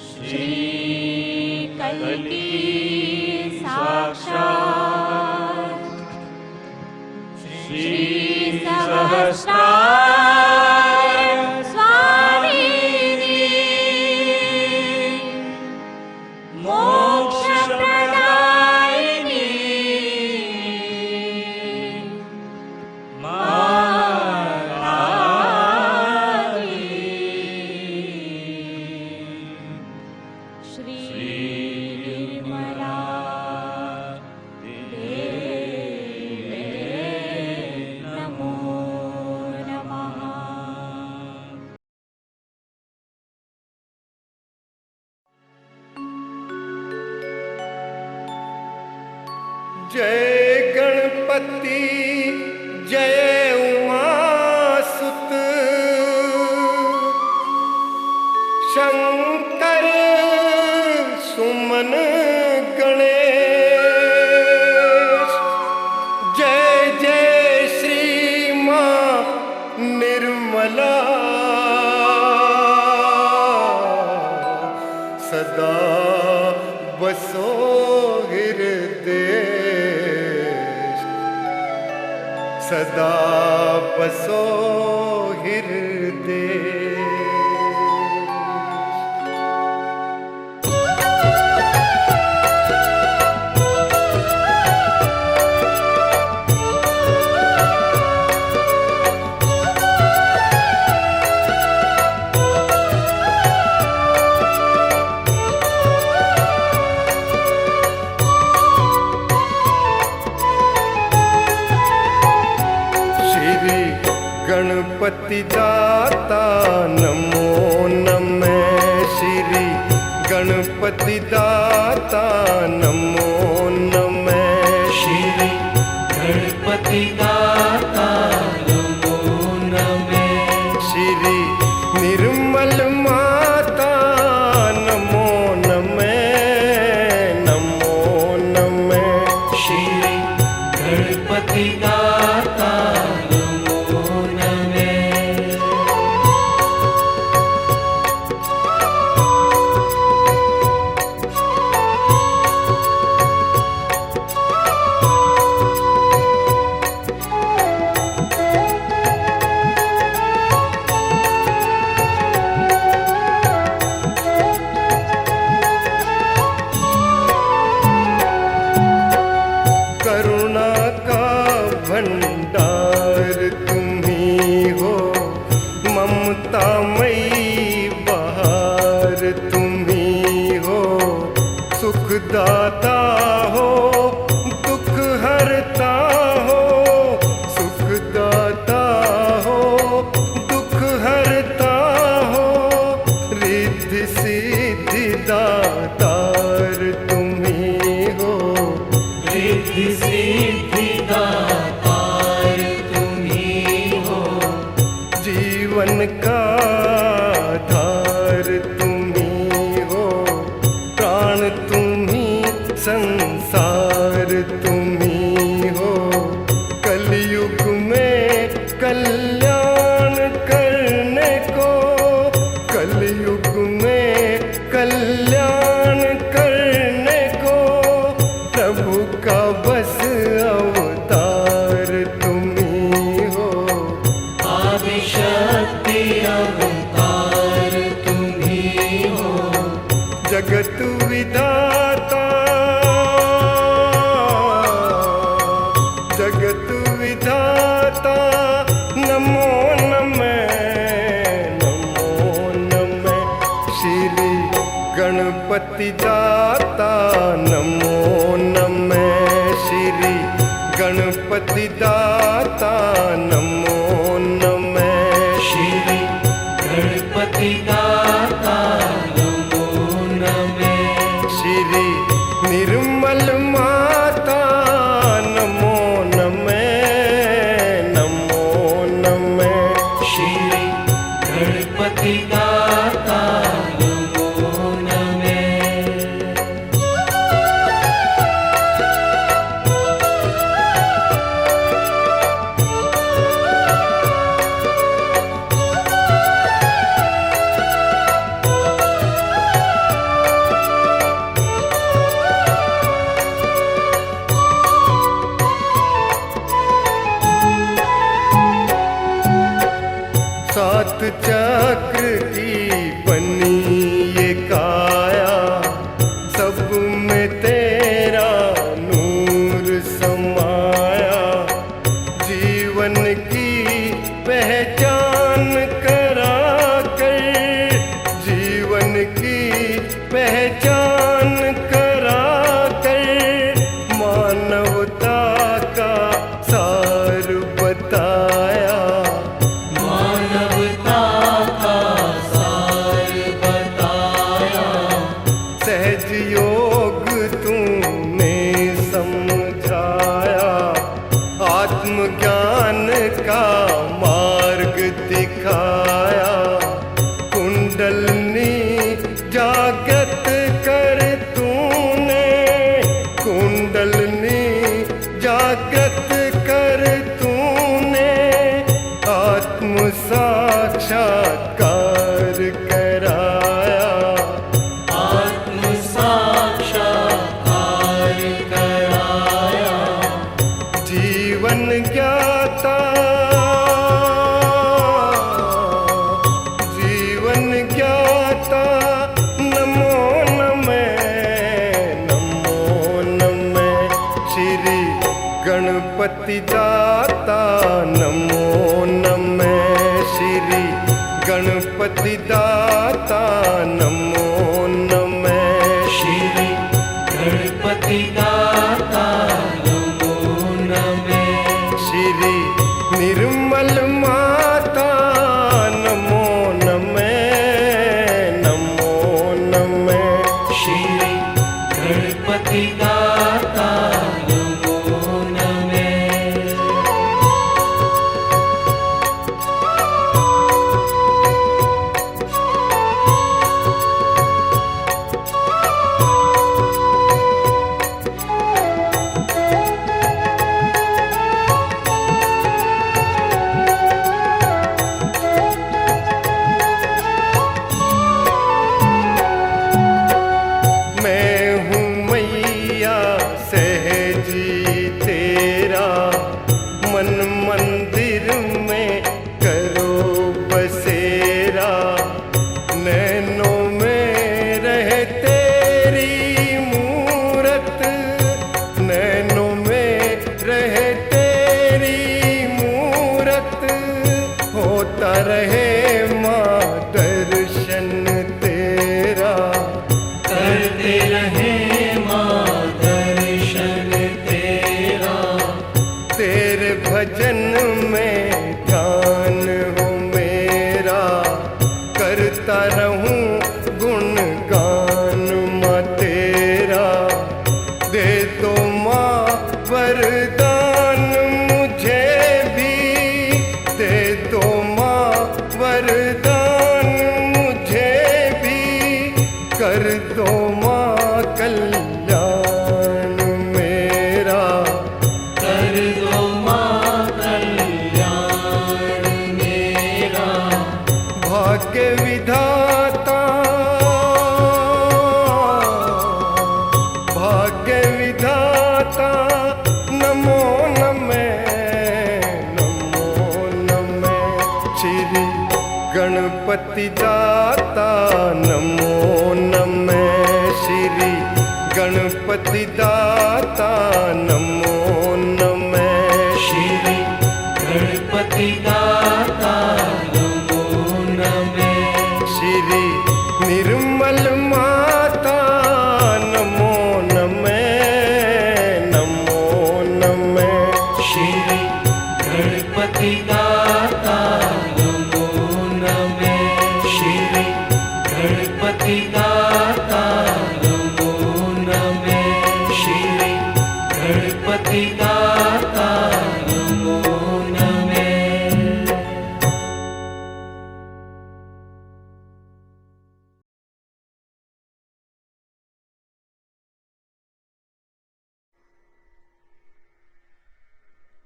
श्री कल्की साक्षात् श्री सहस्रार स्वामिनी मोक्ष प्रदायिनी श्री विमला देवे नमो नमः। जय गणपति जय उमासुत शंकर सुमन गणेश। जय जय श्री मां निर्मला सदा बसो हृदय सदा बसो हृदय। गणपति दाता नमो नमः। श्री गणपति दाता नमो नमः। श्री गणपति दाता नमो नमः। श्री निर्मल माता नमो नमः नमो नमः। श्री गणपति दाता भंडार तुम्ही हो, ममतामयी बहार तुम्ही हो। सुखदाता हो, दुख हरता हो, सुखदाता हो, दुख हरता हो। रिद्धि सिद्धि दातार तुम्ही हो, रिद्धि सिद्धि दातार तुम्ही हो। जीवन का आधार तुम्ही हो, प्राण तुम्ही संसार तुम्ही हो। कलयुग में कल्याण करने को, कलयुग में कल्याण करने को प्रभु का बस अवतार तुम्ही हो। आदिशक्ति अवतार तुम्ही हो। जगत विधाता, जगत विधाता नमो नमः नमो नमः। श्री गणपति दाता नमो नमः। श्री गणपति दाता नमो नमः। श्री गणपति दाता नमो नमः। श्री निर्मल माता नमो नमः नमो नमः। श्री गणपति दाता नमो नमः। बनी ये काया, सब में तेरा नूर समाया। जीवन की पहचान करा कर, जीवन की पहचान करा कर, मानवता का सार बताया। मानवता का सार बताया। सहज योग तूने समझाया, आत्मज्ञान का मार्ग दिखाया। कुंडलनी जागृत कर तूने, कुंडलनी जागृत कर तूने, आत्म साक्षात्कार कराया। आत्म साक्षात्कार कराया। जीवन ज्ञाता, जीवन ज्ञाता, नमो नमः, नमो नमः। श्री गणपति दाता नमो नमः, श्री गणपति दाता नमो नमः। श्री गणपति दाता नमो नमः। श्री निर्मल माता नमो नमः, नमो नमः। श्री गणपति दाता नमो नमः। मैं हूँ मैया सहजी तेरा, मन मंदिर में करो बसेरा। नैनों में रहे तेरी मूरत, नैनों में रहे तेरी मूरत। होता रहे माँ दर्शन तेरा, करते रहे माँ दर्शन तेरा। तेरे भजन में ध्यान हो मेरा। करता रहूं गुणगान माँ तेरा। दे दो माँ वरदान मुझे भी, दे दो माँ वरदान मुझे भी। कर दो माँ कल्याण मेरा। कर दो माँ कल्याण मेरा। भाग्य विधाता, भाग्य विधाता नमो नमः, नमो नमः। श्री गणपति दाता नमो नमः, श्री गणपति दाता नमो नमः। श्री गणपति दाता नमो नमः। श्री निर्मल माता नमो नमः, नमो नमः। श्री गणपति दाता नमो नमः। श्री गणपति दाता नमो नमः। श्री गणपति दाता नमो नमः।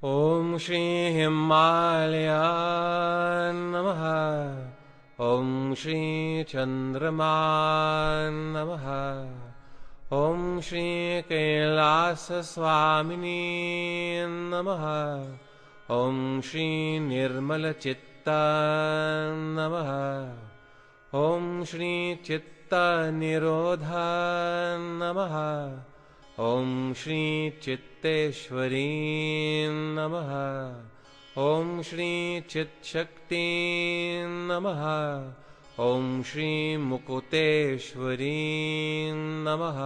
ॐ श्री हिमालया नमः। ॐ श्री चन्द्रमा नमः। ॐ श्री कैलासस्वामिनी नमः। ॐ श्री निर्मलचित्ता नमः। ॐ श्री चित्तनिरोधा नमः। ॐ श्री चित्तेश्वरी नमः। ॐ श्री चित्शक्ति नमः। ॐ श्री मुकुटेश्वरी नमः।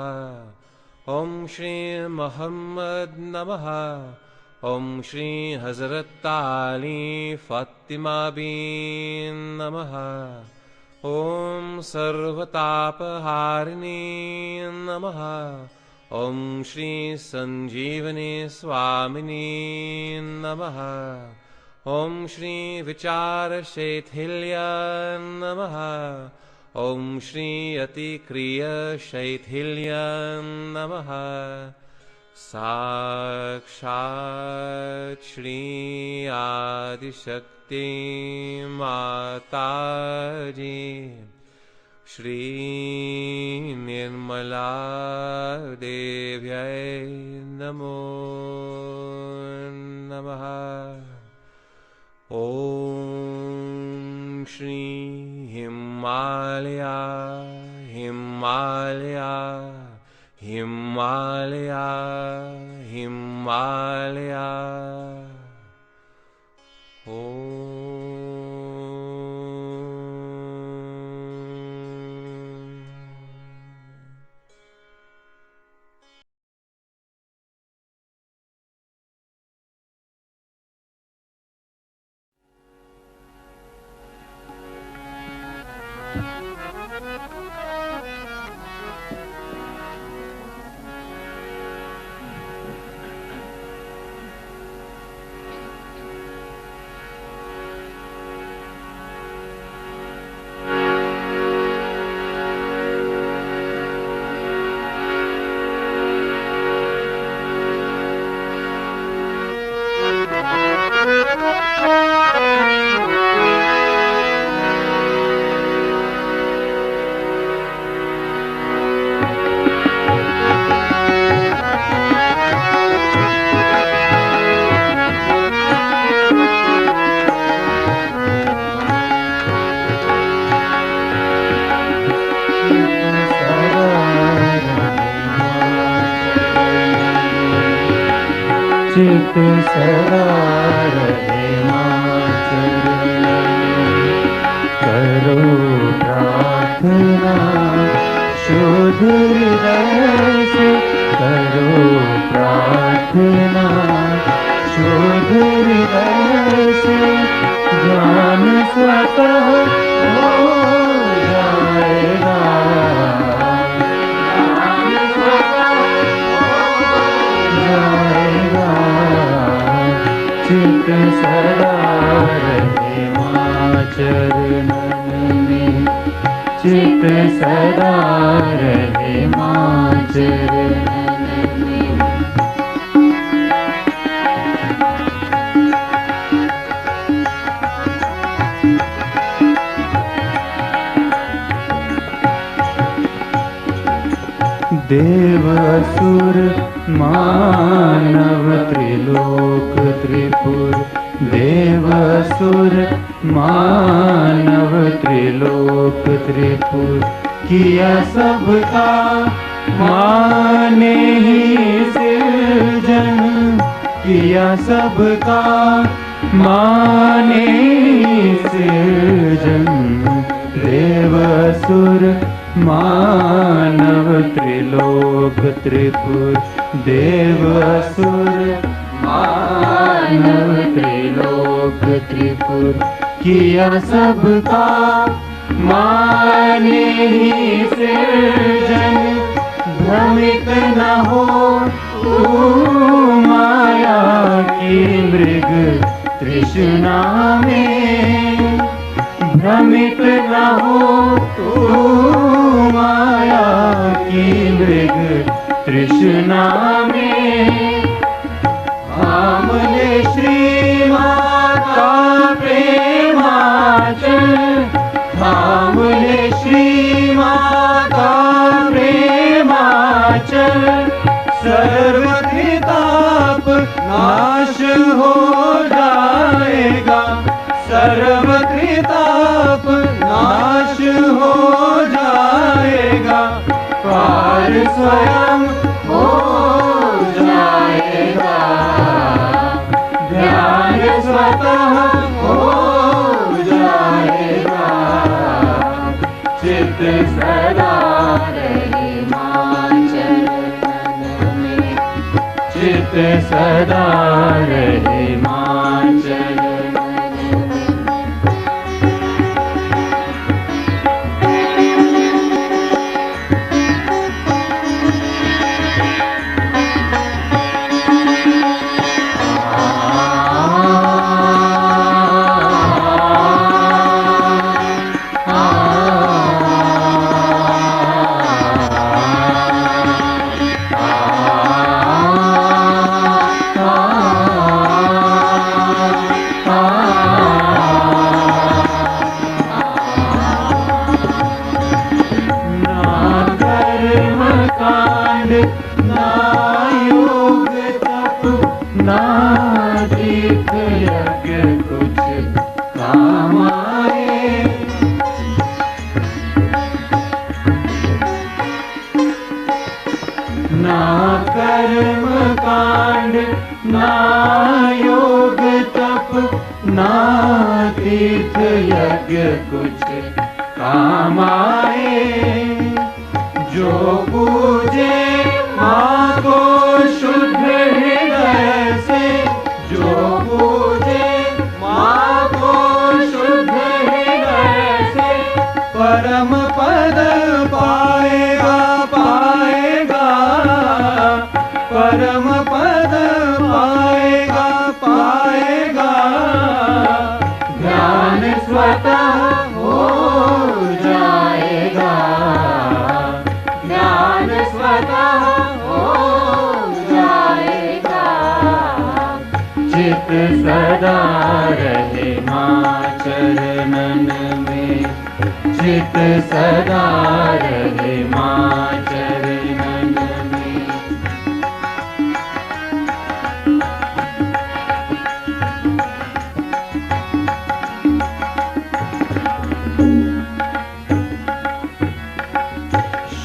ॐ श्री मोहम्मद नमः। ॐ श्री हज़रत अली फ़ातिमा बीन नमः। ॐ सर्वतापहारिणी नमः। ॐ श्री संजीवनी स्वामिनी नमः। ॐ श्री विचारशैथिल्य नमः। ॐ श्री अतिक्रियशैथिल्य नमः। साक्षात् श्री आदिशक्ति माताजी श्री निर्मला देव्यै नमो नमः। ॐ श्री हिमालया हिमालया हिमालया हिमालया। चित सदा रहे मां चरणन। करो प्रार्थना शुद्ध हृदय से, करो प्रार्थना शुद्ध हृदय से। ज्ञान स्वतः हो जाएगा, चित सदा रहे मां चरणन में। चित सदा रहे मां चरणन में। देव असुर मानव त्रिलोक त्रिपुर। देव असुर मानव त्रिलोक त्रिपुर। किया सबका माने ही सृजन। किया सबका माने ही सृजन। देव असुर मानव त्रिलोक त्रिपुर। देव असुर मानव त्रिलोक त्रिपुर। किया सबका माने ही सृजन। भ्रमित न हो तू माया की मृग तृष्णा में। भ्रमित न हो तू माया की मृग तृष्णा में। थाम ले श्री माता प्रेमाचल। थाम ले श्री माता प्रेमाचल। सर्वत्रिताप नाश हो जाएगा। सर्वत्रिताप नाश हो स्वयं हो जाएगा, ध्यान स्वतः हो जाएगा, चित्त सदा रहे मां चरण में, चित्त सदा रहे मां चरण में। सदा रहे मां चरणन में, चित्त सदा रहे मां चरणन में।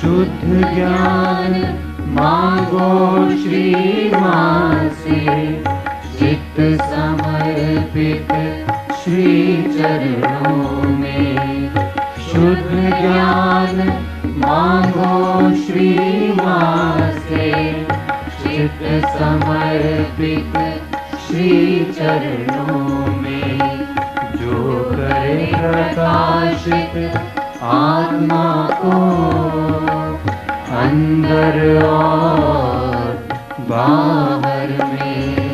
शुद्ध ज्ञान मांगो श्री मां से, चित्त समर्पित श्री चरणों में। शुद्ध ज्ञान मांगो श्री मां से, चित्त समर्पित श्री चरणों में। जो करे प्रकाशित आत्मा को अंदर और बाहर में,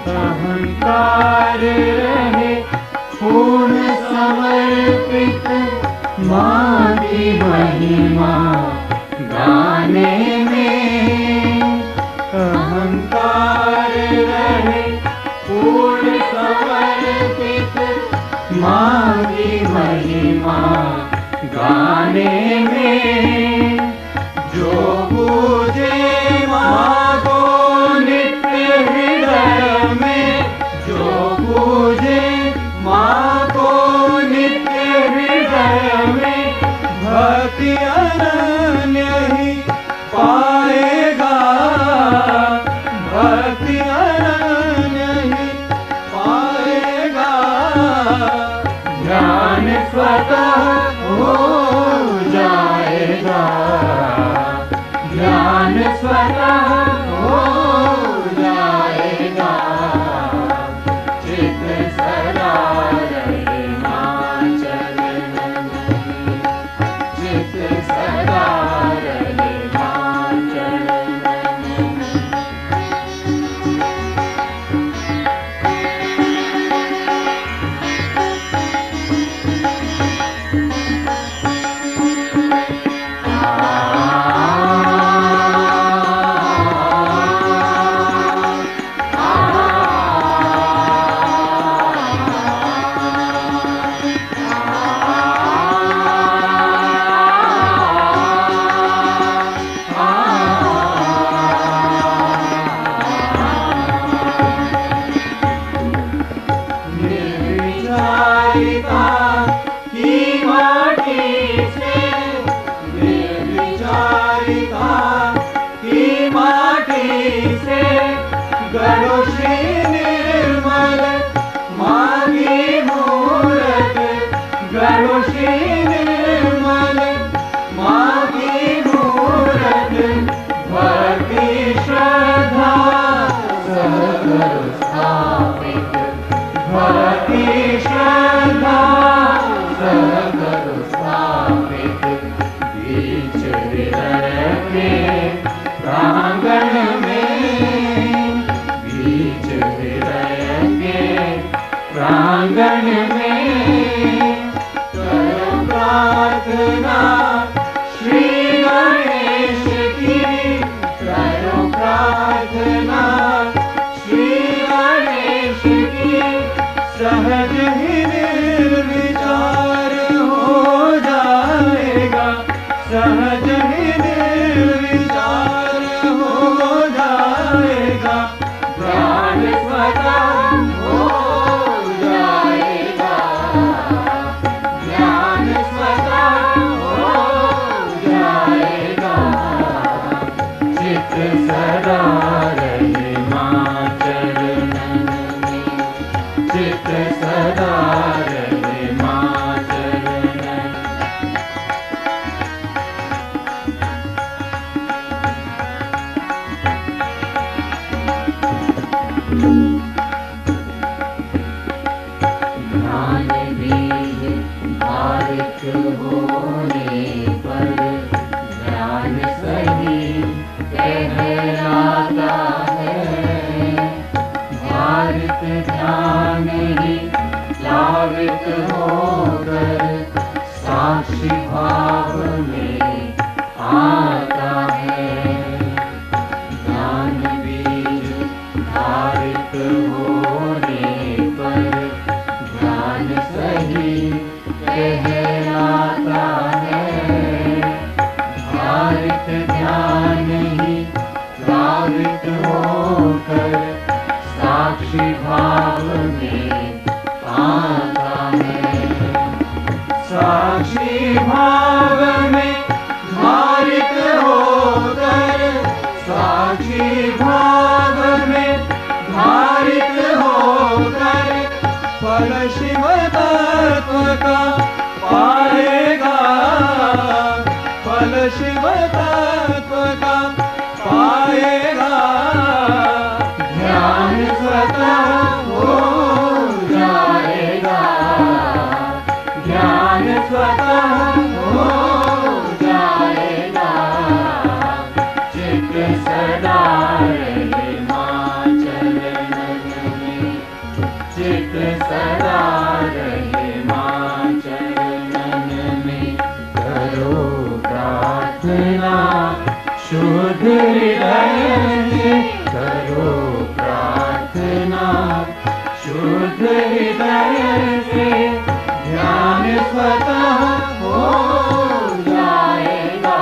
अहंकार रहे पूर्ण समर्पित मां की महिमा गाने में। अहंकार रहे पूर्ण समर्पित मां की महिमा गाने में। जो पूजे मां को नित्य हृदय में, जो पूजे मां को नित्य हृदय में, भक्ति अनन्य ही पाएगा, भक्ति अनन्य ही पाएगा। ज्ञान स्वतः हो जाएगा, ज्ञान स्वतः हो जाएगा। चित्त सदा रहे मां चरणन में, चित्त सदा हृदय के प्रांगण में, बीच हृदय के प्रांगण में करो प्रार्थना श्री गणेश की, करो प्रार्थना श्री गणेश की। सहज ही निर्विचार हो जाएगा, सहज ही निर्विचार हो जाएगा, ध्यान स्वतः हो जाएगा, ध्यान स्वतः हो जाएगा। चित सदा रहे मां चरणन में, चित सदा रहे मां चरणन। ध्यान बीज भारित होने पर ध्यान सही कहलाता है। भारित ध्यान ही लावित होकर साक्षी भाव में आता है। ध्यान बीज भारित होने पर ध्यान सही कहलाता है। भारित ध्यान ही लावित होकर साक्षी भाव में आता है। साक्षी भाव में भारित होकर, साक्षी भाव में भारित होकर फल शिव तत्व का पाएगा, फल शिव तत्व का पाएगा। ध्यान स्वतः हो जाएगा, ध्यान स्वतः हो जाएगा। चित सदा रहे मां चरणन में, चित सदा रहे मां चरणन में। करो प्रार्थना शुद्ध हृदय से, करो प्रार्थना शुद्ध हृदय से। ध्यान स्वतः हो जाएगा,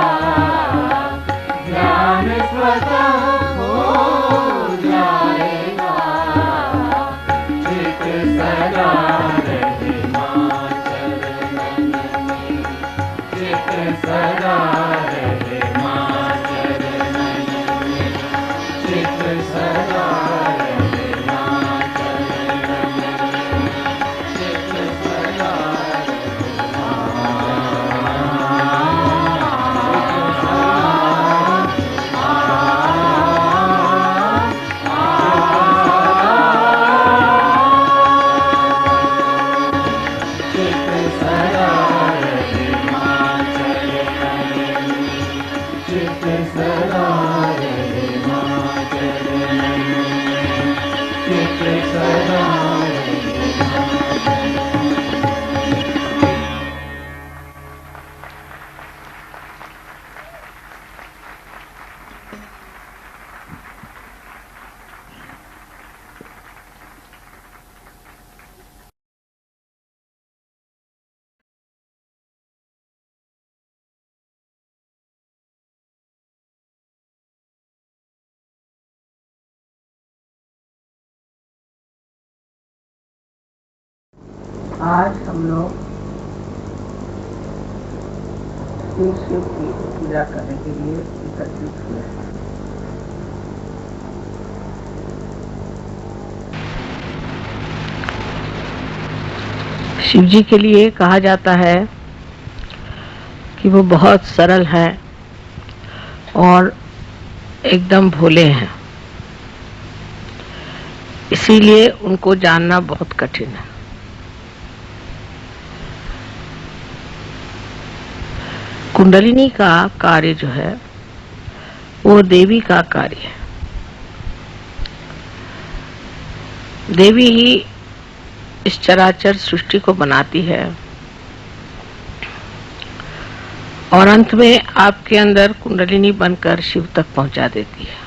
ध्यान स्वतः हो जाएगा। चित सदा रहे मां चरणन में, चित सदा रहे मां चरणन में, चित सदा रहे मां चरणन में, चित सदा रहे आज हम लोग शिव की पूजा करने के लिए एकत्रित हुए हैं। शिव जी के लिए कहा जाता है कि वो बहुत सरल हैं और एकदम भोले हैं, इसीलिए उनको जानना बहुत कठिन है। कुंडलिनी का कार्य जो है वो देवी का कार्य है। देवी ही इस चराचर सृष्टि को बनाती है और अंत में आपके अंदर कुंडलिनी बनकर शिव तक पहुंचा देती है।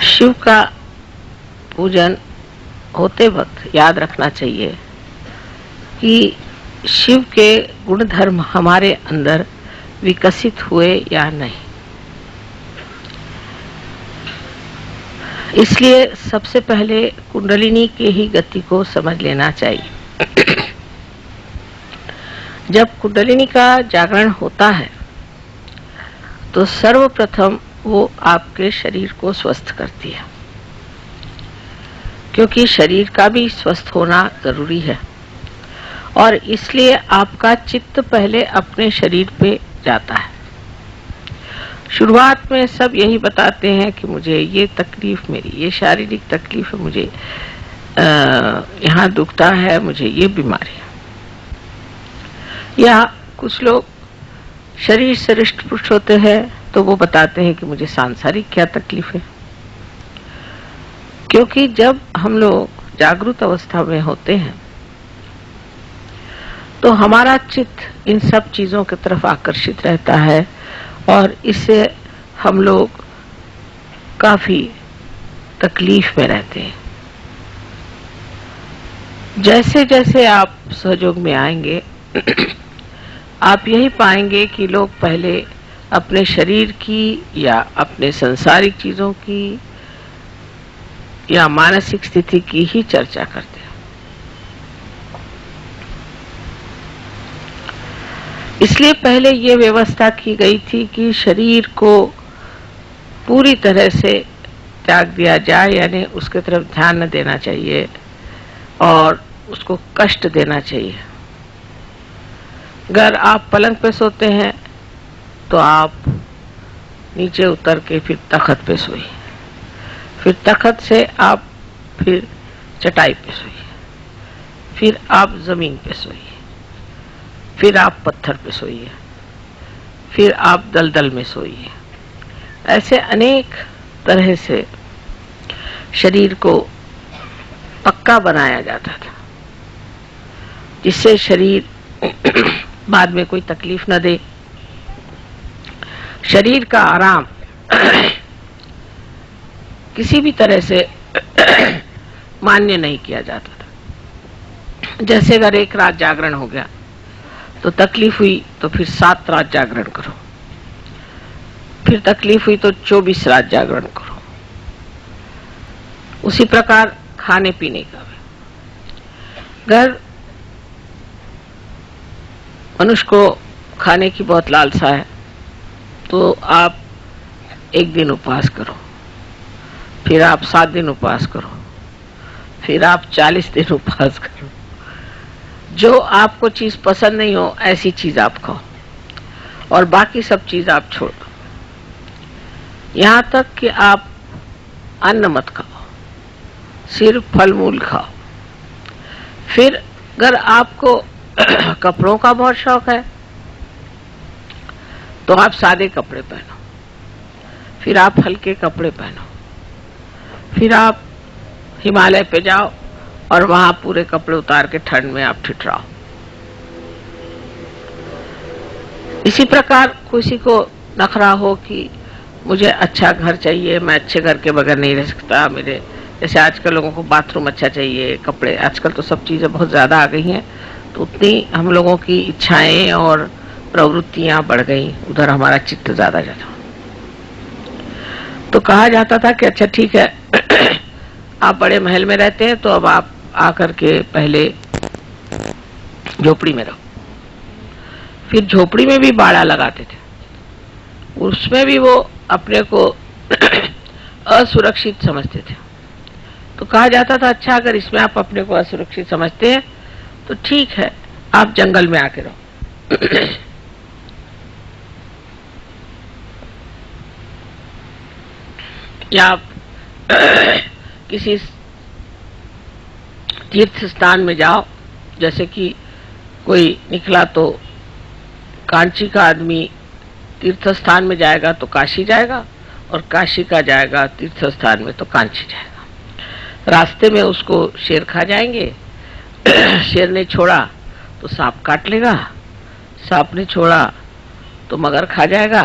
शिव का पूजन होते वक्त याद रखना चाहिए कि शिव के गुण धर्म हमारे अंदर विकसित हुए या नहीं। इसलिए सबसे पहले कुंडलिनी के ही गति को समझ लेना चाहिए। जब कुंडलिनी का जागरण होता है तो सर्वप्रथम वो आपके शरीर को स्वस्थ करती है, क्योंकि शरीर का भी स्वस्थ होना जरूरी है और इसलिए आपका चित्त पहले अपने शरीर पे जाता है। शुरुआत में सब यही बताते हैं कि मुझे ये तकलीफ, मेरी ये शारीरिक तकलीफ है, मुझे यहाँ दुखता है, मुझे ये बीमारी है। या कुछ लोग शरीर से हृष्ट पुष्ट होते हैं तो वो बताते हैं कि मुझे सांसारिक क्या तकलीफ है। क्योंकि जब हम लोग जागृत अवस्था में होते हैं तो हमारा चित्त इन सब चीजों की तरफ आकर्षित रहता है और इससे हम लोग काफी तकलीफ में रहते हैं। जैसे जैसे आप सहयोग में आएंगे आप यही पाएंगे कि लोग पहले अपने शरीर की या अपने सांसारिक चीजों की या मानसिक स्थिति की ही चर्चा करते हैं। इसलिए पहले ये व्यवस्था की गई थी कि शरीर को पूरी तरह से त्याग दिया जाए, यानी उसके तरफ ध्यान न देना चाहिए और उसको कष्ट देना चाहिए। अगर आप पलंग पे सोते हैं तो आप नीचे उतर के फिर तख्त पे सोइए, फिर तख्त से आप फिर चटाई पे सोइए, फिर आप जमीन पे सोइए, फिर आप पत्थर पे सोइए, फिर आप दलदल में सोइए। ऐसे अनेक तरह से शरीर को पक्का बनाया जाता था जिससे शरीर बाद में कोई तकलीफ न दे। शरीर का आराम किसी भी तरह से मान्य नहीं किया जाता था। जैसे अगर एक रात जागरण हो गया तो तकलीफ हुई तो फिर 7 रात जागरण करो, फिर तकलीफ हुई तो 24 रात जागरण करो। उसी प्रकार खाने पीने का भी, अगर मनुष्य को खाने की बहुत लालसा है तो आप 1 दिन उपवास करो, फिर आप 7 दिन उपवास करो, फिर आप 40 दिन उपवास करो। जो आपको चीज पसंद नहीं हो ऐसी चीज आप खाओ और बाकी सब चीज आप छोड़ दो। यहां तक कि आप अन्न मत खाओ, सिर्फ फल मूल खाओ। फिर अगर आपको कपड़ों का बहुत शौक है तो आप सादे कपड़े पहनो, फिर आप हल्के कपड़े पहनो, फिर आप हिमालय पे जाओ और वहां पूरे कपड़े उतार के ठंड में आप ठिठराओ। इसी प्रकार किसी को नखरा हो कि मुझे अच्छा घर चाहिए, मैं अच्छे घर के बगैर नहीं रह सकता, मेरे जैसे आजकल लोगों को बाथरूम अच्छा चाहिए, कपड़े, आजकल तो सब चीजें बहुत ज्यादा आ गई हैं तो उतनी हम लोगों की इच्छाएं और प्रवृत्तियां बढ़ गई, उधर हमारा चित्त ज्यादा जाता। तो कहा जाता था कि अच्छा ठीक है आप बड़े महल में रहते हैं तो अब आप आकर के पहले झोपड़ी में रहो। फिर झोपड़ी में भी बाड़ा लगाते थे, उसमें भी वो अपने को असुरक्षित समझते थे। तो कहा जाता था अच्छा अगर इसमें आप अपने को असुरक्षित समझते हैं तो ठीक है आप जंगल में आके रहो। या आप किसी तीर्थ स्थान में जाओ, जैसे कि कोई निकला तो कांची का आदमी तीर्थ स्थान में जाएगा तो काशी जाएगा, और काशी का जाएगा तीर्थ स्थान में तो कांची जाएगा। रास्ते में उसको शेर खा जाएंगे, शेर ने छोड़ा तो सांप काट लेगा, सांप ने छोड़ा तो मगर खा जाएगा,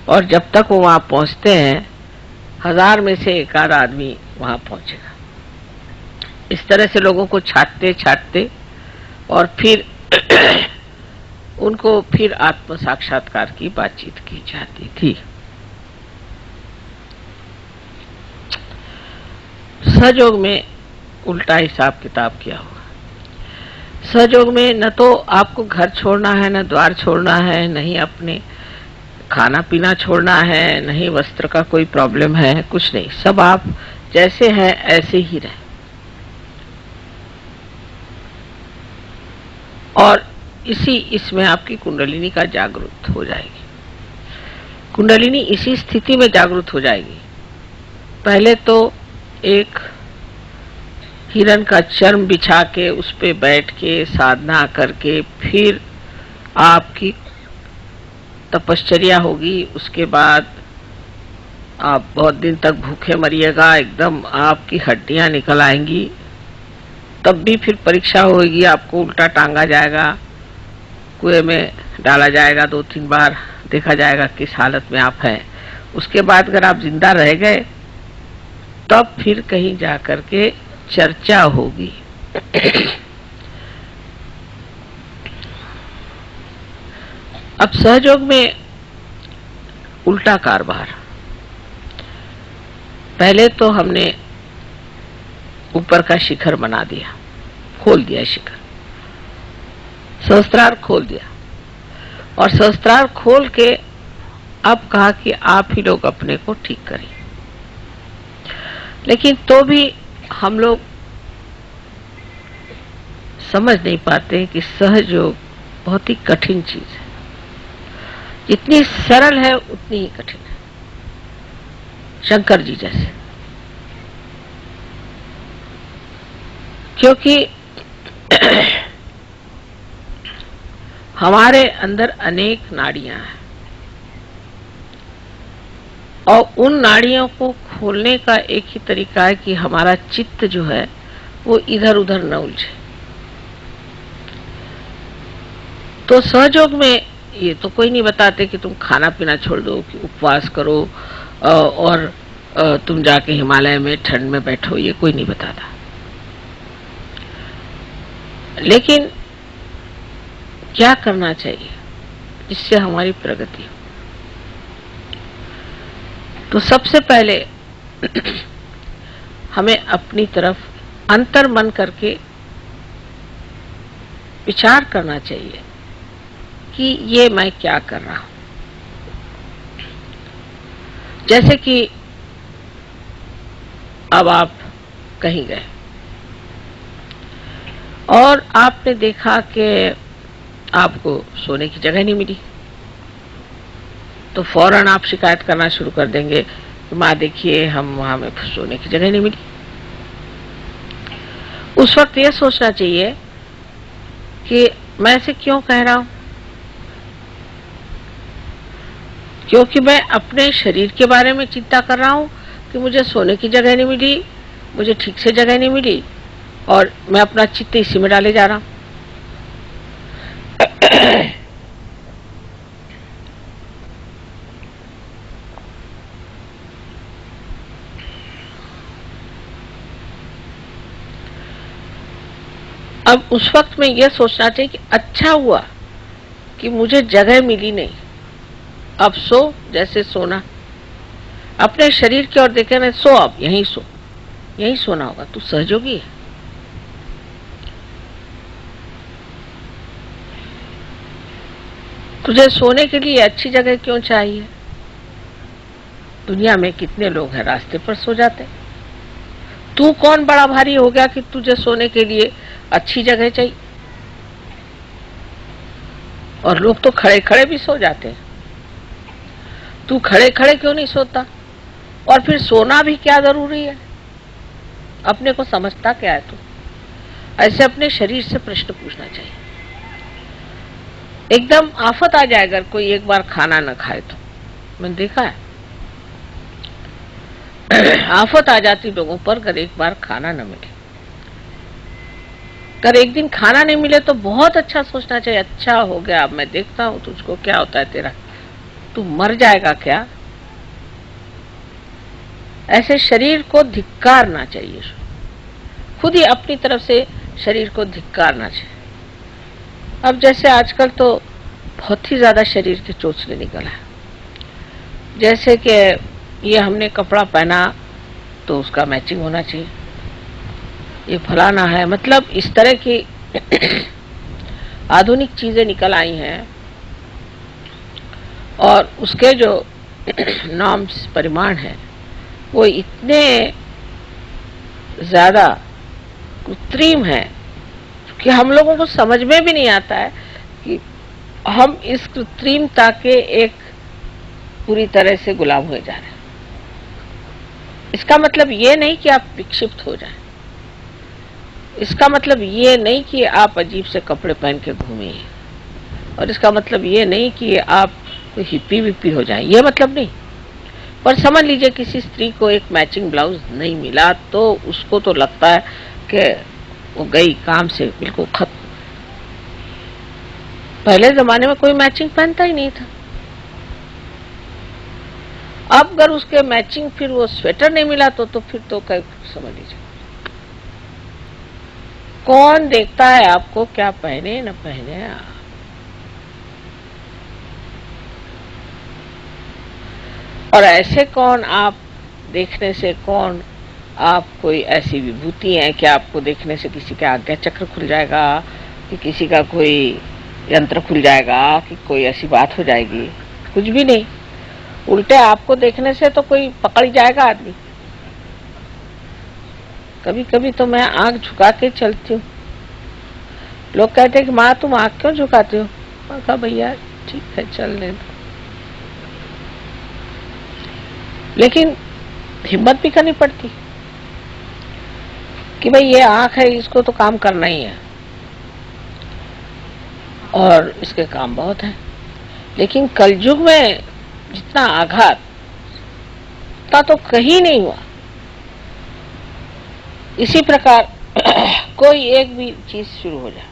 और जब तक वो वहां पहुंचते हैं 1000 में से एक आध आदमी वहां पहुंचेगा। इस तरह से लोगों को छाटते छाटते और फिर उनको फिर आत्म साक्षात्कार की बातचीत की जाती थी। सहयोग में उल्टा हिसाब किताब किया हुआ। सहयोग में न तो आपको घर छोड़ना है, न द्वार छोड़ना है, नहीं अपने खाना पीना छोड़ना है, नहीं वस्त्र का कोई प्रॉब्लम है, कुछ नहीं, सब आप जैसे हैं ऐसे ही रहें। और इसमें आपकी कुंडलिनी का जागृत हो जाएगी। कुंडलिनी इसी स्थिति में जागृत हो जाएगी। पहले तो एक हिरण का चर्म बिछा के उस पे बैठ के साधना करके फिर आपकी तपश्चर्या होगी। उसके बाद आप बहुत दिन तक भूखे मरिएगा, एकदम आपकी हड्डियां निकल आएंगी। तब भी फिर परीक्षा होगी, आपको उल्टा टांगा जाएगा, कुएं में डाला जाएगा, 2-3 बार देखा जाएगा किस हालत में आप हैं। उसके बाद अगर आप जिंदा रह गए तब फिर कहीं जाकर के चर्चा होगी। अब सहयोग में उल्टा कारभार। पहले तो हमने ऊपर का शिखर बना दिया, खोल दिया शिखर, सहस्त्रार खोल दिया, और सहस्त्रार खोल के अब कहा कि आप ही लोग अपने को ठीक करें। लेकिन तो भी हम लोग समझ नहीं पाते कि सहयोग बहुत ही कठिन चीज है। जितनी सरल है उतनी ही कठिन है। शंकर जी जैसे, क्योंकि हमारे अंदर अनेक नाड़ियां हैं, और उन नाड़ियों को खोलने का एक ही तरीका है कि हमारा चित्त जो है वो इधर उधर न उलझे। तो सहयोग में ये तो कोई नहीं बताते कि तुम खाना पीना छोड़ दो, कि उपवास करो और तुम जाके हिमालय में ठंड में बैठो, ये कोई नहीं बताता। लेकिन क्या करना चाहिए जिससे हमारी प्रगति हो? तो सबसे पहले हमें अपनी तरफ अंतर्मन करके विचार करना चाहिए कि ये मैं क्या कर रहा हूं। जैसे कि अब आप कहीं गए और आपने देखा कि आपको सोने की जगह नहीं मिली, तो फौरन आप शिकायत करना शुरू कर देंगे कि माँ देखिए हम वहां में सोने की जगह नहीं मिली। उस वक्त यह सोचना चाहिए कि मैं ऐसे क्यों कह रहा हूं, क्योंकि मैं अपने शरीर के बारे में चिंता कर रहा हूं कि मुझे सोने की जगह नहीं मिली, मुझे ठीक से जगह नहीं मिली, और मैं अपना चित्त इसी में डाले जा रहा हूं। अब उस वक्त में यह सोचना चाहिए कि अच्छा हुआ कि मुझे जगह मिली नहीं, अब सो जैसे सोना, अपने शरीर की ओर देखे ना, सो, अब यहीं सो, यहीं सोना होगा। तू सहयोगी है। तुझे सोने के लिए अच्छी जगह क्यों चाहिए? दुनिया में कितने लोग हैं रास्ते पर सो जाते। तू कौन बड़ा भारी हो गया कि तुझे सोने के लिए अच्छी जगह चाहिए? और लोग तो खड़े खड़े भी सो जाते हैं। तू खड़े खड़े क्यों नहीं सोता? और फिर सोना भी क्या जरूरी है? अपने को समझता क्या है तू? ऐसे अपने शरीर से प्रश्न पूछना चाहिए। एकदम आफत आ जाए अगर कोई एक बार खाना न खाए तो, मैंने देखा है आफत आ जाती लोगों पर अगर एक बार खाना न मिले। अगर एक दिन खाना नहीं मिले तो बहुत अच्छा सोचना चाहिए, अच्छा हो गया, अब मैं देखता हूं तुझको क्या होता है तेरा, तू मर जाएगा क्या। ऐसे शरीर को धिक्कारना चाहिए, खुद ही अपनी तरफ से शरीर को धिक्कारना चाहिए। अब जैसे आजकल तो बहुत ही ज्यादा शरीर के चोचले निकला है, जैसे कि ये हमने कपड़ा पहना तो उसका मैचिंग होना चाहिए, ये फलाना है, मतलब इस तरह की आधुनिक चीजें निकल आई हैं और उसके जो नॉर्म्स परिमाण है वो इतने ज्यादा कृत्रिम है कि हम लोगों को समझ में भी नहीं आता है कि हम इस कृत्रिमता के एक पूरी तरह से गुलाम हुए जा रहे हैं। इसका मतलब ये नहीं कि आप विक्षिप्त हो जाएं, इसका मतलब ये नहीं कि आप अजीब से कपड़े पहन के घूमिए, और इसका मतलब ये नहीं कि आप हिप्पी विप्पी हो जाएं, ये मतलब नहीं। पर समझ लीजिए किसी स्त्री को एक मैचिंग ब्लाउज नहीं मिला तो उसको तो लगता है कि वो गई काम से बिल्कुल खत्म। पहले जमाने में कोई मैचिंग पहनता ही नहीं था, अब अगर उसके मैचिंग फिर वो स्वेटर नहीं मिला तो फिर तो समझ लीजिए कौन देखता है आपको क्या पहने न पहने। और ऐसे कौन आप देखने से कौन आप कोई ऐसी विभूति है कि आपको देखने से किसी का आज्ञा चक्र खुल जाएगा, कि किसी का कोई यंत्र खुल जाएगा, कि कोई ऐसी बात हो जाएगी, कुछ भी नहीं। उल्टे आपको देखने से तो कोई पकड़ जाएगा आदमी। कभी कभी तो मैं आंख झुका के चलती हूँ, लोग कहते हैं कि माँ तुम आंख क्यों झुकाते हो, मैं कहा भैया ठीक है चलने दो, लेकिन हिम्मत भी करनी पड़ती कि भाई ये आंख है, इसको तो काम करना ही है और इसके काम बहुत है। लेकिन कलयुग में जितना आघात उतना तो कहीं नहीं हुआ। इसी प्रकार कोई एक भी चीज शुरू हो जाए,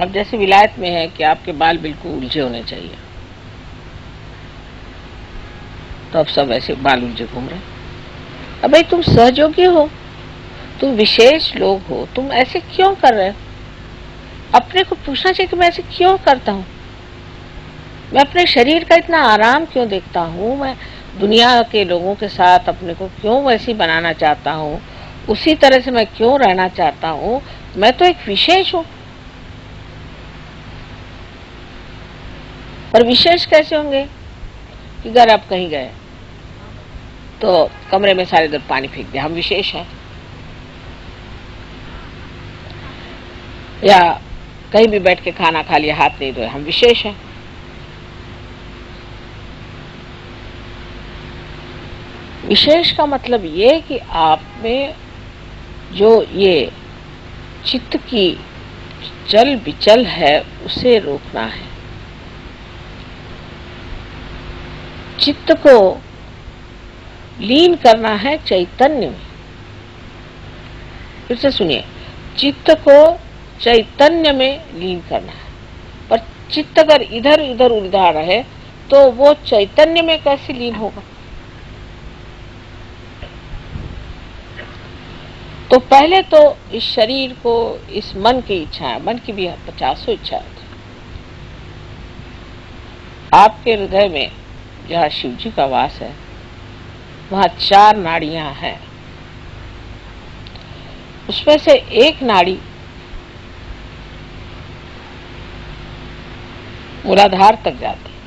अब जैसे विलायत में है कि आपके बाल बिल्कुल उलझे होने चाहिए, तो अब सब ऐसे बाल उलझे घूम रहे। अब भाई तुम सहयोगी हो, तुम विशेष लोग हो, तुम ऐसे क्यों कर रहे हो? अपने को पूछना चाहिए कि मैं ऐसे क्यों करता हूँ, मैं अपने शरीर का इतना आराम क्यों देखता हूँ, मैं दुनिया के लोगों के साथ अपने को क्यों वैसी बनाना चाहता हूँ, उसी तरह से मैं क्यों रहना चाहता हूँ। मैं तो एक विशेष हूँ, पर विशेष कैसे होंगे कि अगर आप कहीं गए तो कमरे में सारे इधर पानी फेंक दिया, हम विशेष हैं। या कहीं भी बैठ के खाना खा लिया, हाथ नहीं धोए, हम विशेष हैं। विशेष का मतलब ये कि आप में जो ये चित्त की चल विचल है उसे रोकना है, चित्त को लीन करना है चैतन्य में। फिर से सुनिए, चित्त को चैतन्य में लीन करना है, पर चित्त अगर इधर इधर उलझा रहे तो वो चैतन्य में कैसे लीन होगा। तो पहले तो इस शरीर को, इस मन की इच्छा है, मन की भी 50 इच्छा है। आपके हृदय में जहाँ शिव जी का वास है वहाँ 4 नाड़ियां हैं, उसमें से एक नाड़ी मूलाधार तक जाती है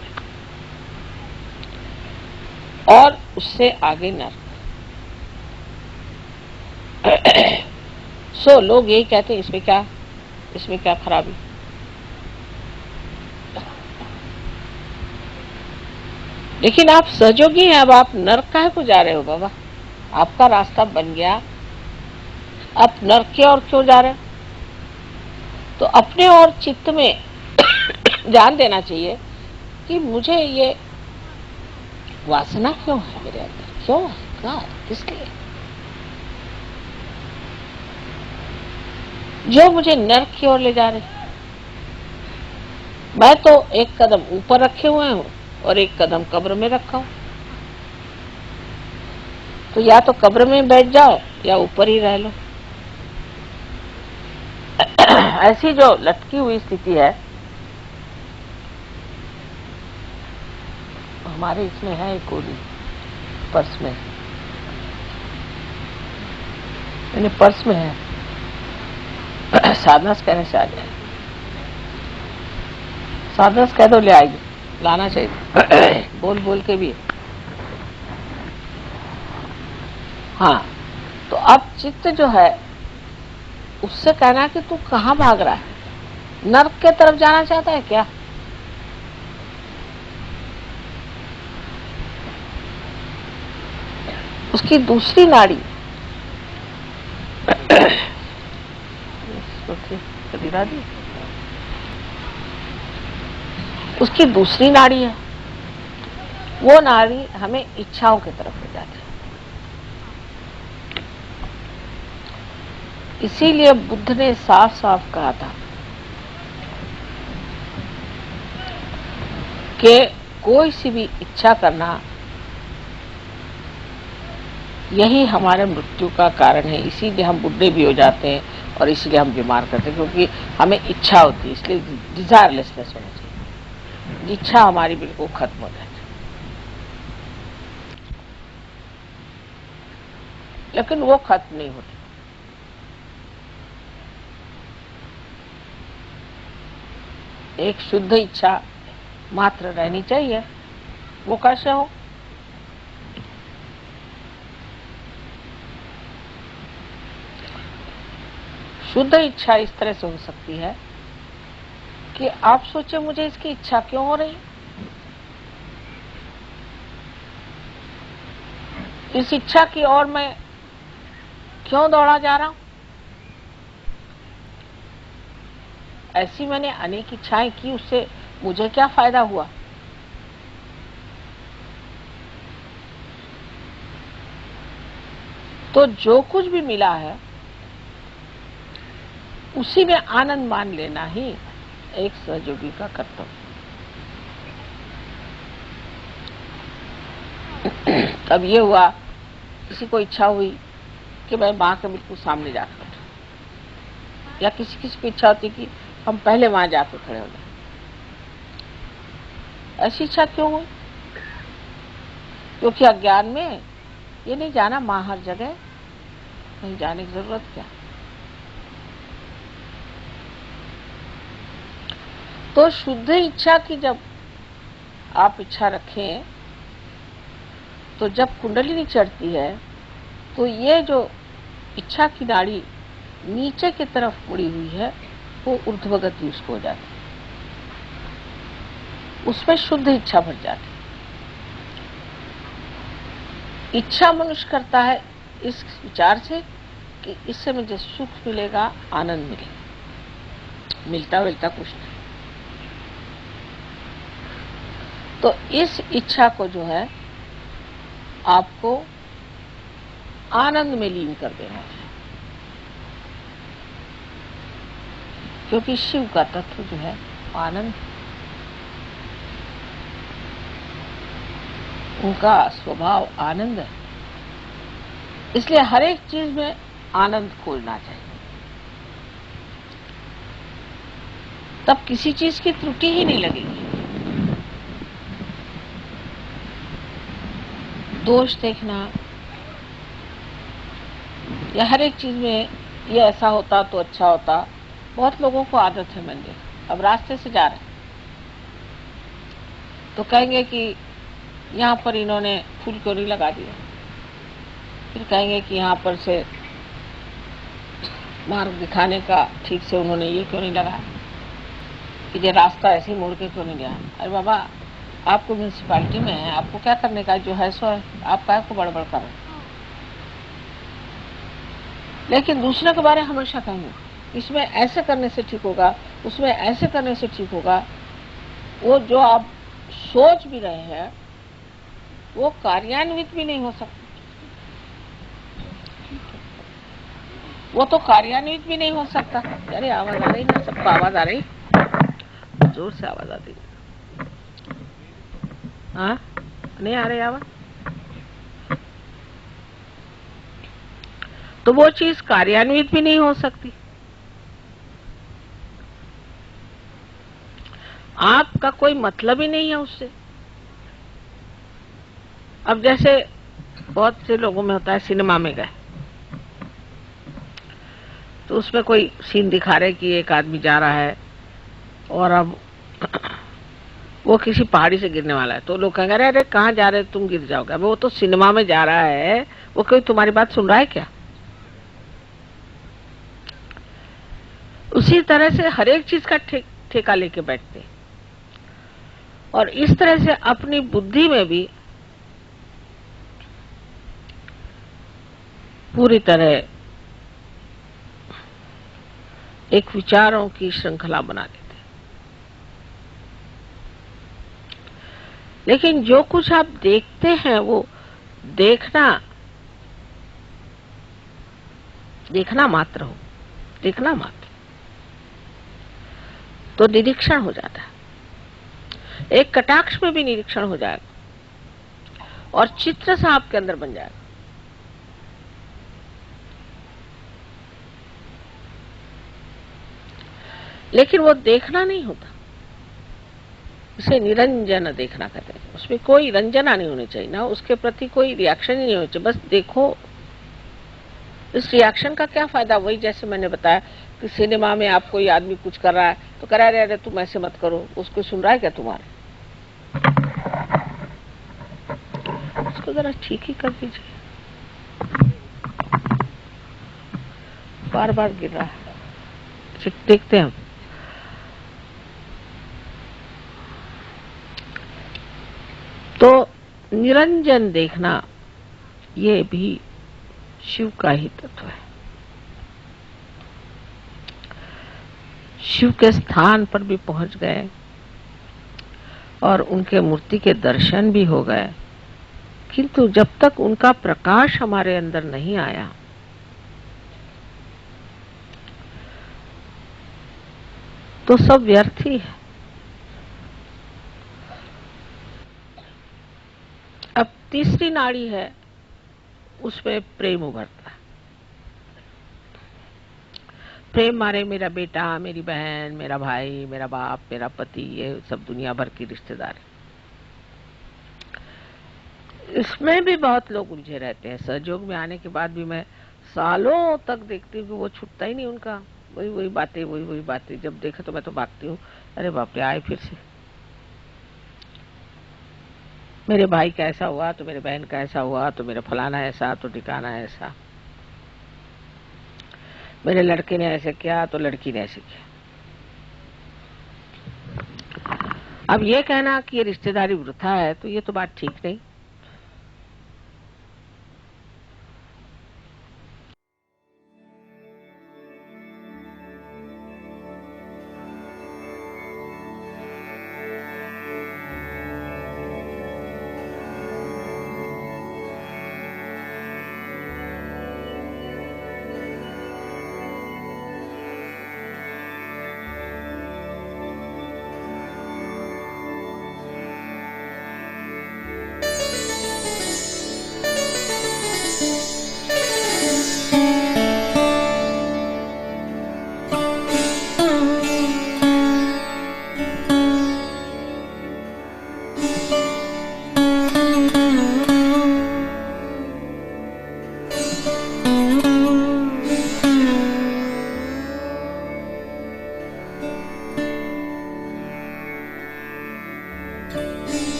और उससे आगे नर्क। सो लोग यही कहते हैं इसमें क्या खराबी। लेकिन आप सहयोगी हैं, अब आप नर्क काहे को जा रहे हो बाबा, आपका रास्ता बन गया आप नरक की ओर क्यों जा रहे हैं? तो अपने और चित्त में ध्यान देना चाहिए कि मुझे ये वासना क्यों है मेरे अंदर, क्यों है, कहाँ, किस लिए, जो मुझे नरक की ओर ले जा रहे। मैं तो एक कदम ऊपर रखे हुए हूं और एक कदम कब्र में रखा हूं, तो या तो कब्र में बैठ जाओ या ऊपर ही रह लो। ऐसी जो लटकी हुई स्थिति है, हमारे इसमें है एक गोली पर्स में, मैंने पर्स में है, साधना कहने से आ जाए, साधना कह दो ले आएगी, लाना चाहिए बोल बोल के भी। हाँ, तो अब चित्त जो है उससे कहना कि तू कहाँ भाग रहा है, नर्क के तरफ जाना चाहता है क्या? उसकी दूसरी नाड़ी उसकी दूसरी नाड़ी है, वो नाड़ी हमें इच्छाओं की तरफ ले जाती है। इसीलिए बुद्ध ने साफ साफ कहा था कि कोई सी भी इच्छा करना यही हमारे मृत्यु का कारण है। इसीलिए हम बुढ़े भी हो जाते हैं और इसीलिए हम बीमार करते हैं, क्योंकि हमें इच्छा होती है, इसलिए डिजायरलेसनेस होनी चाहिए, इच्छा हमारी बिल्कुल खत्म हो जाती है। लेकिन वो खत्म नहीं होती। एक शुद्ध इच्छा मात्र रहनी चाहिए। वो कैसे हो? शुद्ध इच्छा इस तरह से हो सकती है कि आप सोचे मुझे इसकी इच्छा क्यों हो रही, इस इच्छा की ओर मैं क्यों दौड़ा जा रहा हूं। ऐसी मैंने अनेक इच्छाएं की, उससे मुझे क्या फायदा हुआ? तो जो कुछ भी मिला है उसी में आनंद मान लेना ही एक सहयोगी का कर्तव्य। अब ये हुआ, किसी को इच्छा हुई कि मैं माँ के बिल्कुल सामने जाकर बैठूं, या किसी किसी को इच्छा होती कि हम पहले वहां जाकर खड़े हो जाए। ऐसी इच्छा क्यों हुई? क्योंकि अज्ञान में ये नहीं जाना माँ हर जगह, कहीं जाने की जरूरत क्या। तो शुद्ध इच्छा की जब आप इच्छा रखें, तो जब कुंडलिनी चढ़ती है तो ये जो इच्छा की नाड़ी नीचे की तरफ मुड़ी हुई है वो ऊर्ध्वगति उसको हो जाती है, उसमें शुद्ध इच्छा भर जाती है। इच्छा मनुष्य करता है इस विचार से कि इससे मुझे सुख मिलेगा, आनंद मिलेगा, मिलता कुछ नहीं। तो इस इच्छा को जो है आपको आनंद में लीन कर देना है, क्योंकि शिव का तत्व जो है आनंद, उनका स्वभाव आनंद है। इसलिए हर एक चीज में आनंद खोजना चाहिए, तब किसी चीज की त्रुटि ही नहीं लगेगी। दोष देखना या हर एक चीज में ये ऐसा होता तो अच्छा होता, बहुत लोगों को आदत है। मैंने देखा, अब रास्ते से जा रहे तो कहेंगे कि यहाँ पर इन्होंने फूल क्यों नहीं लगा दिया, फिर कहेंगे कि यहाँ पर से मार्ग दिखाने का ठीक से उन्होंने ये क्यों नहीं लगाया, कि ये रास्ता ऐसे ही मोड़ के क्यों नहीं गया। अरे बाबा, आपको म्यूनसिपालिटी में है, आपको क्या करने का, जो है सो है, आप काय को बड़बड़ कर रहे हैं। लेकिन दूसरे के बारे में हमेशा कहेंगे इसमें ऐसे करने से ठीक होगा, उसमें ऐसे करने से ठीक होगा। वो जो आप सोच भी रहे हैं वो कार्यान्वित भी नहीं हो सकता। वो तो कार्यान्वित भी नहीं हो सकता। अरे आवाज आ रही ना, सबको आवाज आ रही, जोर से आवाज आती। हाँ, नहीं आ रही आवाज? तो वो चीज कार्यान्वित भी नहीं हो सकती। आपका कोई मतलब ही नहीं है उससे। अब जैसे बहुत से लोगों में होता है, सिनेमा में गए तो उसमें कोई सीन दिखा रहे कि एक आदमी जा रहा है और अब वो किसी पहाड़ी से गिरने वाला है, तो लोग कहेंगे अरे अरे कहाँ जा रहे तुम, गिर जाओगे। वो तो सिनेमा में जा रहा है, वो कोई तुम्हारी बात सुन रहा है क्या? उसी तरह से हर एक चीज का ठेका लेके बैठते हैं और इस तरह से अपनी बुद्धि में भी पूरी तरह एक विचारों की श्रृंखला बना देते। लेकिन जो कुछ आप देखते हैं वो देखना मात्र हो, देखना मात्र, तो निरीक्षण हो जाता है। एक कटाक्ष में भी निरीक्षण हो जाएगा और चित्र सा आपके अंदर बन जाएगा। लेकिन वो देखना नहीं होता, इसे निरंजन देखना कहते हैं। उसमें कोई रंजना नहीं होनी चाहिए, ना उसके प्रति कोई रिएक्शन ही नहीं होनी चाहिए, बस देखो। इस रिएक्शन का क्या फायदा? वही जैसे मैंने बताया कि सिनेमा में आप कोई आदमी कुछ कर रहा है तो कह रहा है तुम ऐसे मत करो, उसको सुन रहा है क्या तुम्हारे? उसको जरा ठीक ही कर दीजिए, बार बार गिर रहा है। देखते हैं हम। तो निरंजन देखना ये भी शिव का ही तत्व है। शिव के स्थान पर भी पहुंच गए और उनके मूर्ति के दर्शन भी हो गए, किंतु जब तक उनका प्रकाश हमारे अंदर नहीं आया तो सब व्यर्थ ही है। अब तीसरी नाड़ी है, उसमें प्रेम उभरता है। प्रेम मारे मेरा बेटा, मेरी बहन, मेरा भाई, मेरा बाप, मेरा पति, ये सब दुनिया भर की रिश्तेदारी। इसमें भी बहुत लोग उलझे रहते हैं। सहयोग में आने के बाद भी मैं सालों तक देखती हूँ कि वो छूटता ही नहीं उनका, वही वही बातें, वही वही बातें। जब देखा तो मैं तो भागती हूँ, अरे बाप रे आए फिर से। मेरे भाई का ऐसा हुआ तो मेरे बहन का ऐसा हुआ, तो मेरा फलाना ऐसा, तो ठिकाना ऐसा। मेरे लड़के ने ऐसे किया तो लड़की ने ऐसे किया। अब ये कहना कि ये रिश्तेदारी वृथा है, तो ये तो बात ठीक नहीं।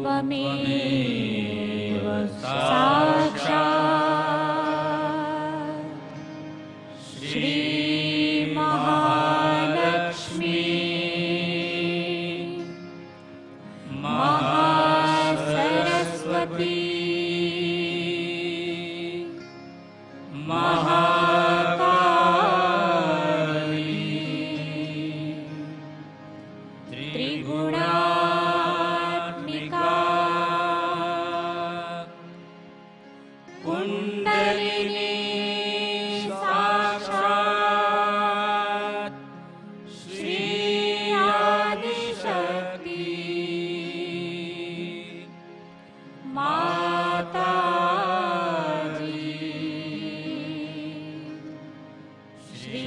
त्वमेव साक्षात् श्री महालक्ष्मी महासरस्वती त्रिगुणात्मिका कुण्डलिनी साक्षात् श्री आदिशक्ति माताजी श्री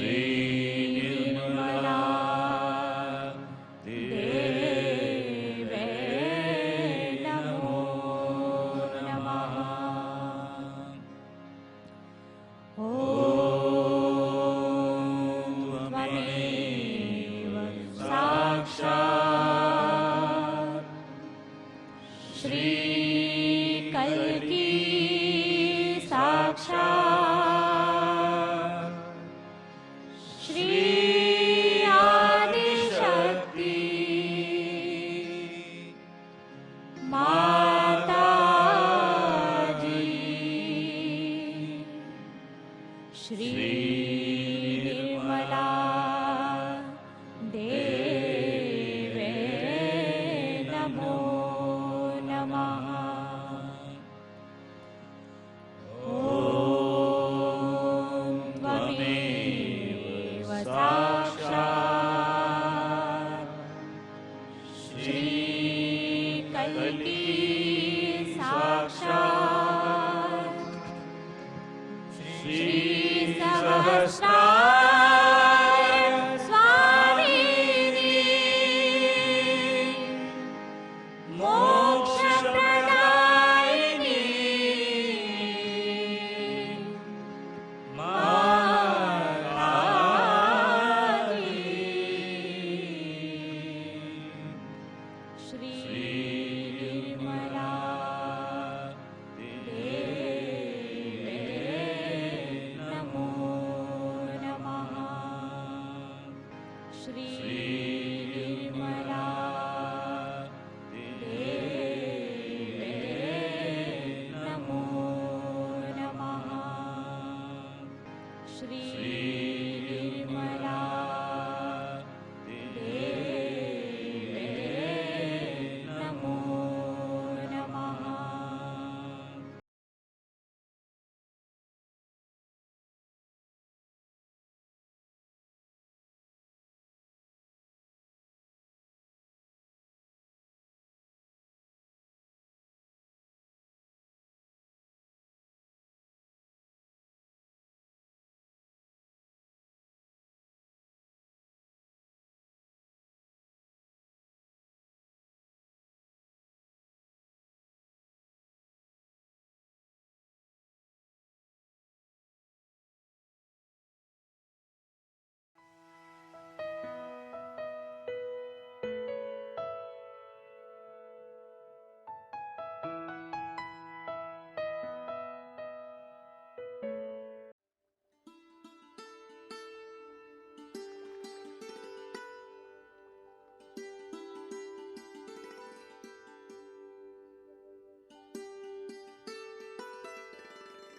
निर्मला देवे नमो नमः। ॐ त्वमेव साक्षात् श्री कल्की साक्षात् श्री आदिशक्ति माताजी श्री निर्मला देवे नमो नमः। ॐ त्वमेव साक्षात् श्री कल्की साक्षात् श्री सहस्रार स्वामिनी मोक्षप्रदायिनी श्री निर्मला देवे नमो नमः। श्री